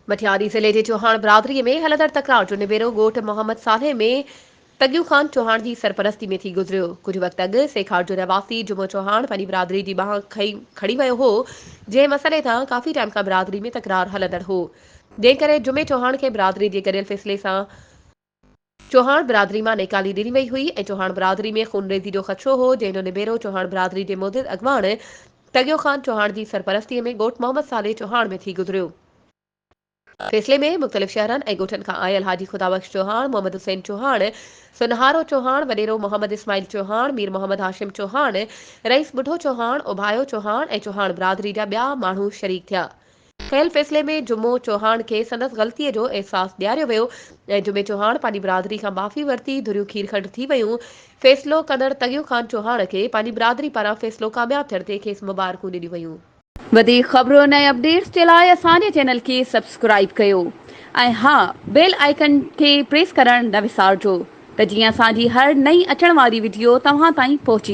मटियारी जिले के चौहान बिरादरी में हलदर तकरार जो निबेरो गोट मोहम्मद साले में तगियू खान चौहान की सरपरस्ती में थी गुजरियो। कुछ वक्त अॻु सेखार जो रवासी जुमो चौहान पंहिंजी बिरादरी की बाह खड़ी वियो हो, जंहिं मसइले तां काफ़ी टाइम खां बिरादरी में तकरार हलंदड़ हो, जंहिं करे जुमे चौहान के बिरादरी जे करियल फ़ैसिले सां चौहान बिरादरी में निकाली ॾिनी वई हुई ऐं चौहान बिरादरी में खूनरेज़ी जो ख़दशो हो, जंहिंजो निबेरो चौहान बिरादरी के मोदिद अॻवान तगियो खान चौहान की सरपरस्ती में गोट मोहम्मद साले चौहान में थी गुजरियो। फैसले में मुख्तलिफ शहरन ऐं ॻोठनि खां आयल हाजी खुदाबख्श चौहान, मोहम्मद हुसैन चौहान, सुनहारो चौहान, वडेरो मोहम्मद इस्माइल चौहान, मीर मोहम्मद हाशिम चौहान, रईस बुढ़ो चौहान, उभायो चौहान ऐं चौहान बिरादरी जा ॿिया माण्हू शरीक थिया। कयल फैसले में जुमो चौहान के संदसि ग़लतीअ जो एहसास ॾियारियो वियो ऐं जुमे चौहान पंहिंजी बिरादरी खां माफ़ी वरिती। धुरियूं खीर खंड थी वयूं। फ़ैसिलो कंदड़ तगियो खान चौहान के पंहिंजी बिरादरी पारां फ़ैसिलो कामयाब थियण ते खेसि मुबारकूं ॾिनियूं वयूं। वधीक ख़बरुनि ऐं अपडेट्स जे लाइ असांजे चैनल खे सब्सक्राइब कयो ऐं हा, बेल आइकन खे प्रेस करणु न विसारिजो त जीअं असांजी हर नई अचण वारी वीडियो तव्हां ताईं पहुची